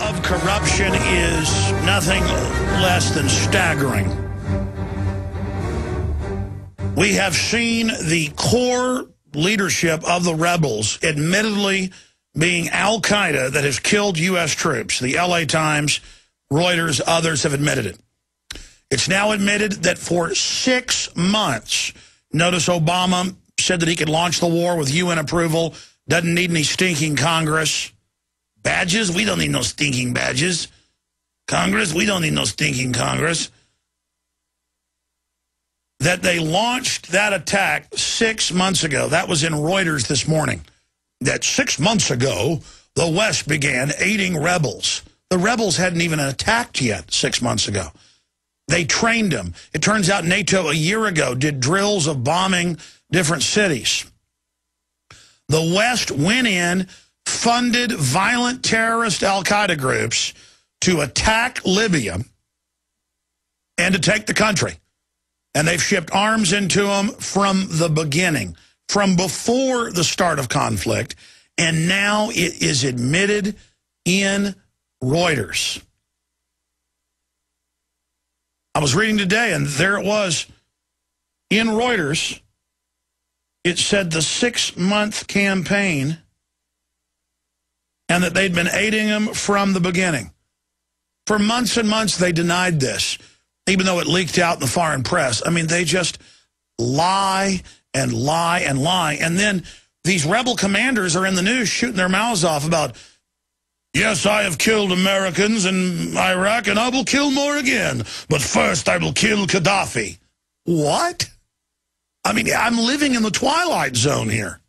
of corruption is nothing less than staggering. We have seen the core leadership of the rebels admittedly being al-Qaeda that has killed U.S. troops. The L.A. Times, Reuters, others have admitted it. It's now admitted that for 6 months, notice Obama said that he could launch the war with UN approval, doesn't need any stinking Congress. Badges? We don't need no stinking badges. Congress? We don't need no stinking Congress. That they launched that attack 6 months ago. That was in Reuters this morning. That 6 months ago, the West began aiding rebels. The rebels hadn't even attacked yet 6 months ago. They trained them. It turns out NATO a year ago did drills of bombing different cities. The West went in, funded violent terrorist al-Qaeda groups to attack Libya and to take the country. And they've shipped arms into them from the beginning, from before the start of conflict, and now it is admitted in Reuters. I was reading today, and there it was in Reuters. It said the 6-month campaign and that they'd been aiding them from the beginning. For months and months, they denied this, even though it leaked out in the foreign press. I mean, they just lie and lie and lie. And then these rebel commanders are in the news shooting their mouths off about, yes, I have killed Americans in Iraq, and I will kill more again. But first, I will kill Qaddafi. What? I mean, I'm living in the twilight zone here.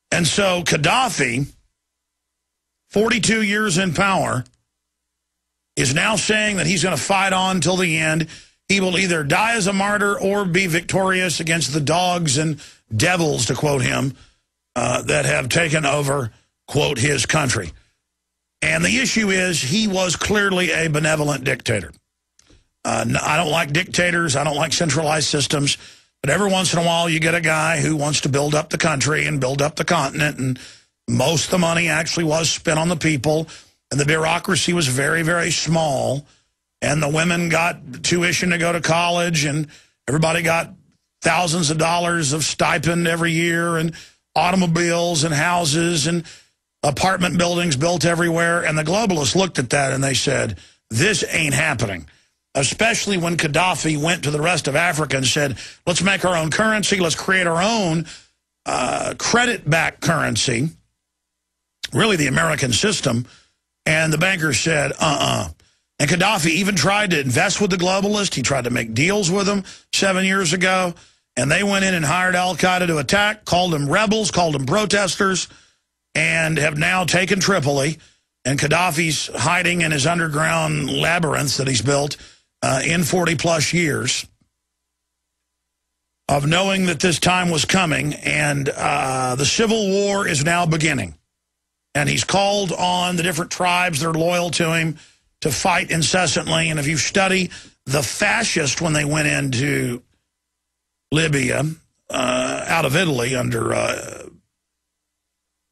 And so Qaddafi, 42 years in power, is now saying that he's going to fight on till the end. He will either die as a martyr or be victorious against the dogs and devils, to quote him, that have taken over, quote, his country. And the issue is he was clearly a benevolent dictator. I don't like dictators. I don't like centralized systems. But every once in a while you get a guy who wants to build up the country and build up the continent. And most of the money actually was spent on the people. And the bureaucracy was very, very small. And the women got tuition to go to college. And everybody got thousands of dollars of stipend every year. And automobiles and houses and apartment buildings built everywhere. And the globalists looked at that and they said, this ain't happening. Especially when Qaddafi went to the rest of Africa and said, let's make our own currency. Let's create our own credit-backed currency, really the American system. And the bankers said, And Qaddafi even tried to invest with the globalists. He tried to make deals with them 7 years ago. And they went in and hired al-Qaeda to attack, called them rebels, called them protesters, and have now taken Tripoli. And Qaddafi's hiding in his underground labyrinths that he's built in 40-plus years of knowing that this time was coming. And the civil war is now beginning. And he's called on the different tribes that are loyal to him to fight incessantly. And if you study the fascists when they went into Libya, out of Italy under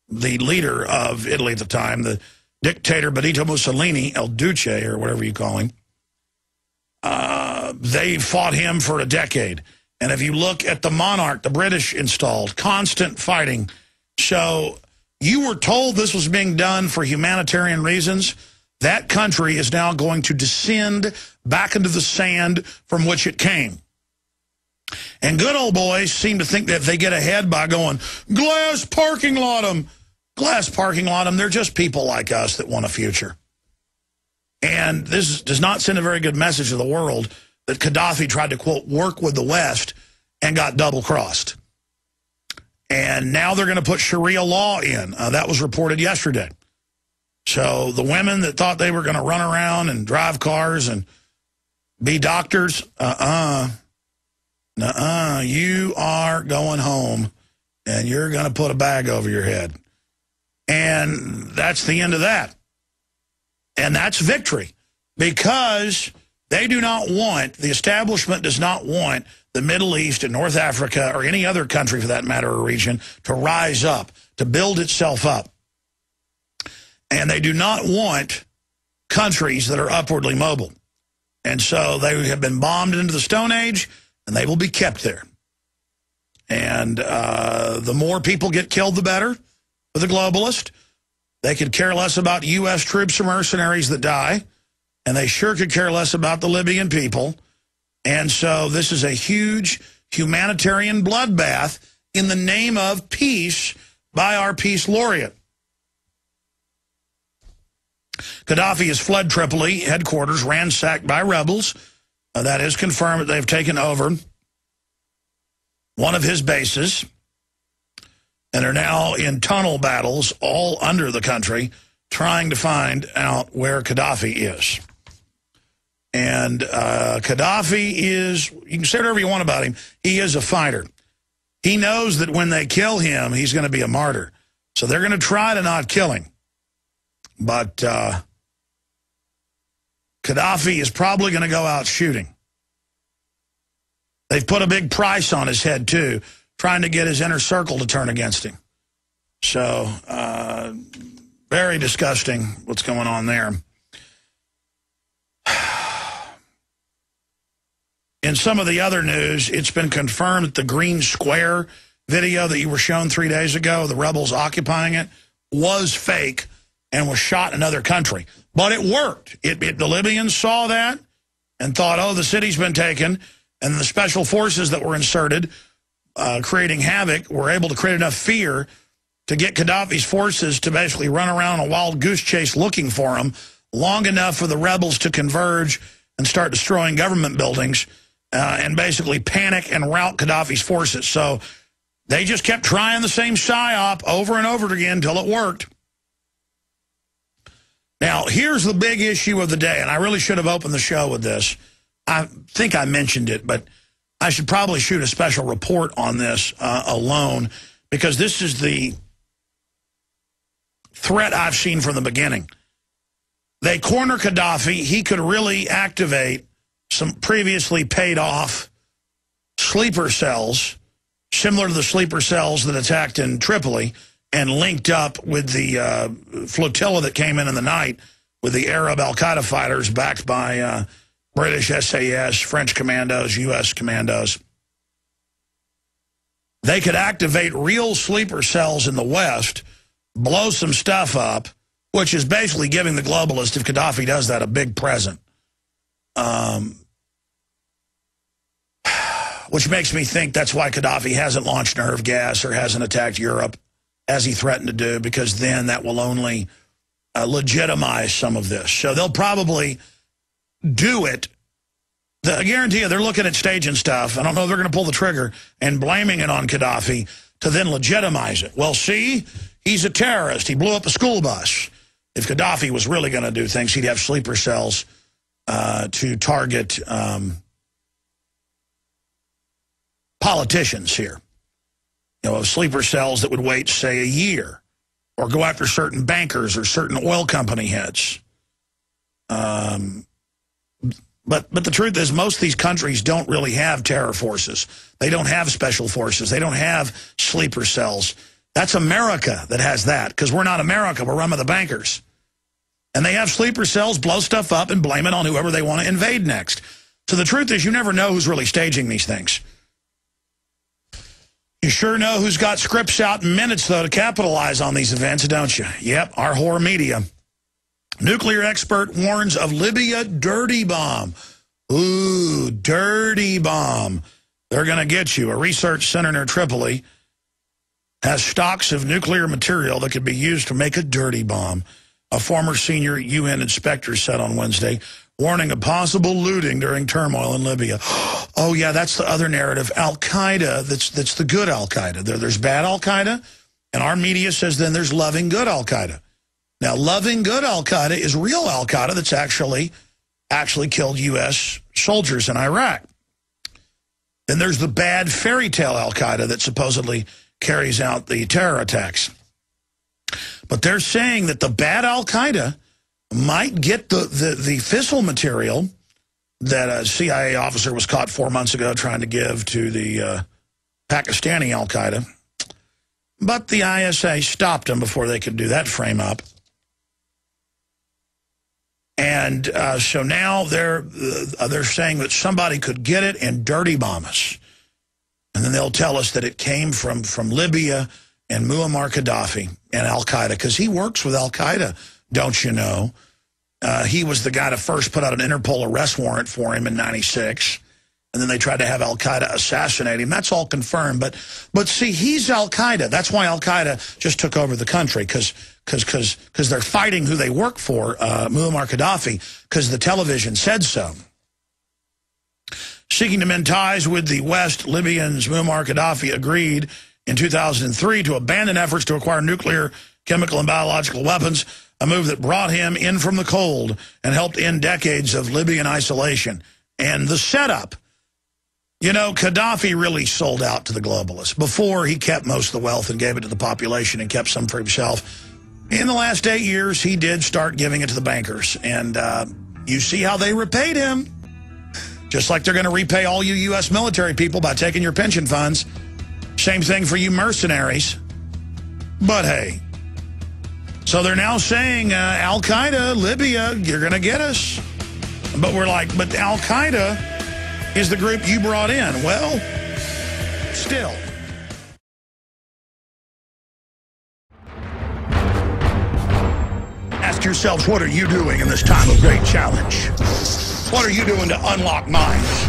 the leader of Italy at the time, the dictator Benito Mussolini, El Duce, or whatever you call him, they fought him for a decade. And if you look at the monarch, the British installed, constant fighting. So you were told this was being done for humanitarian reasons. That country is now going to descend back into the sand from which it came. And good old boys seem to think that if they get ahead by going, glass parking lot them, glass parking lot them, they're just people like us that want a future. And this does not send a very good message to the world that Qaddafi tried to, quote, work with the West and got double-crossed. And now they're going to put Sharia law in. That was reported yesterday. So the women that thought they were going to run around and drive cars and be doctors, you are going home, and you're going to put a bag over your head. And that's the end of that. And that's victory, because they do not want, the establishment does not want the Middle East and North Africa, or any other country for that matter or region, to rise up, to build itself up. And they do not want countries that are upwardly mobile. And so they have been bombed into the Stone Age, and they will be kept there. And the more people get killed, the better for the globalist. They could care less about U.S. troops or mercenaries that die, and they sure could care less about the Libyan people. And so this is a huge humanitarian bloodbath in the name of peace by our peace laureate. Qaddafi has fled Tripoli headquarters, ransacked by rebels. That is confirmed that they've taken over one of his bases and are now in tunnel battles all under the country trying to find out where Qaddafi is. And Qaddafi is, you can say whatever you want about him, he is a fighter. He knows that when they kill him, he's going to be a martyr. So they're going to try to not kill him. But Qaddafi is probably going to go out shooting. They've put a big price on his head, too, trying to get his inner circle to turn against him. So, very disgusting what's going on there. In some of the other news, it's been confirmed that the Green Square video that you were shown 3 days ago, the rebels occupying it, was fake and was shot in another country. But it worked. The Libyans saw that and thought, oh, the city's been taken. And the special forces that were inserted, creating havoc, were able to create enough fear to get Gaddafi's forces to basically run around a wild goose chase looking for him long enough for the rebels to converge and start destroying government buildings and basically panic and rout Gaddafi's forces. So they just kept trying the same psyop over and over again until it worked. Now, here's the big issue of the day, and I really should have opened the show with this. I think I mentioned it, but I should probably shoot a special report on this alone, because this is the threat I've seen from the beginning. They corner Qaddafi. He could really activate some previously paid off sleeper cells, similar to the sleeper cells that attacked in Tripoli and linked up with the flotilla that came in the night with the Arab al-Qaeda fighters backed by British SAS, French commandos, U.S. commandos. They could activate real sleeper cells in the West, blow some stuff up, which is basically giving the globalist, if Qaddafi does that, a big present. Which makes me think that's why Qaddafi hasn't launched nerve gas or hasn't attacked Europe as he threatened to do, because then that will only legitimize some of this. So they'll probably do it. I guarantee you they're looking at staging stuff. I don't know if they're going to pull the trigger and blaming it on Qaddafi to then legitimize it. Well, see, he's a terrorist. He blew up a school bus. If Qaddafi was really going to do things, he'd have sleeper cells to target politicians here. You know, sleeper cells that would wait, say, a year, or go after certain bankers or certain oil company heads. But the truth is, most of these countries don't really have terror forces. They don't have special forces. They don't have sleeper cells. That's America that has that, because we're not America. We're run by the bankers. And they have sleeper cells, blow stuff up, and blame it on whoever they want to invade next. So the truth is, you never know who's really staging these things. You sure know who's got scripts out in minutes, though, to capitalize on these events, don't you? Yep, our whore media. Nuclear expert warns of Libya dirty bomb. Ooh, dirty bomb. They're going to get you. A research center near Tripoli has stocks of nuclear material that could be used to make a dirty bomb. A former senior UN inspector said on Wednesday, warning of possible looting during turmoil in Libya. Oh, yeah, that's the other narrative. Al-Qaeda, that's the good Al-Qaeda. There's bad Al-Qaeda, and our media says then there's loving good Al-Qaeda. Now, loving good Al-Qaeda is real Al-Qaeda that's actually killed U.S. soldiers in Iraq. Then there's the bad fairy tale Al-Qaeda that supposedly carries out the terror attacks. But they're saying that the bad Al-Qaeda might get the fissile material that a CIA officer was caught 4 months ago trying to give to the Pakistani Al-Qaeda. But the ISA stopped them before they could do that frame up. And so now they're saying that somebody could get it and dirty bomb us. And then they'll tell us that it came from Libya and Muammar Qaddafi and al-Qaeda, because he works with al-Qaeda, don't you know? He was the guy to first put out an Interpol arrest warrant for him in '96. And then they tried to have al-Qaeda assassinate him. That's all confirmed. But see, he's al-Qaeda. That's why al-Qaeda just took over the country, because they're fighting who they work for, Muammar Qaddafi, because the television said so. Seeking to mend ties with the West, Libyans Muammar Qaddafi agreed in 2003 to abandon efforts to acquire nuclear, chemical, and biological weapons, a move that brought him in from the cold and helped end decades of Libyan isolation. And the setup, you know, Qaddafi really sold out to the globalists. Before, he kept most of the wealth and gave it to the population and kept some for himself. In the last 8 years, he did start giving it to the bankers. And you see how they repaid him. Just like they're going to repay all you U.S. military people by taking your pension funds. Same thing for you mercenaries. But hey. So they're now saying, al-Qaeda, Libya, you're going to get us. But we're like, but al-Qaeda is the group you brought in. Well, still. Ask yourselves, what are you doing in this time of great challenge? What are you doing to unlock minds?